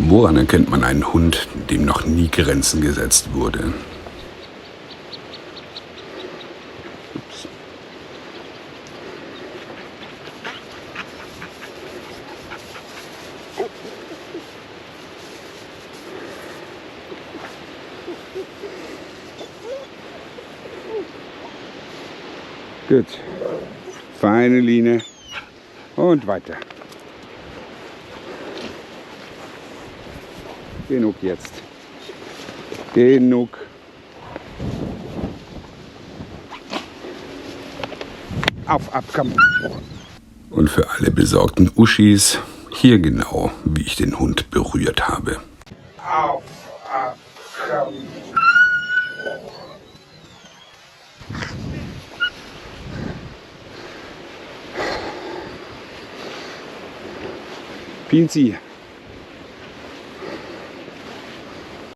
Woran erkennt man einen Hund, dem noch nie Grenzen gesetzt wurde? Ups. Gut. Feine Linie und weiter. Genug jetzt. Genug. Auf, ab, komm. Und für alle besorgten Uschis, hier genau, wie ich den Hund berührt habe. Auf, ab, komm. Pinzi.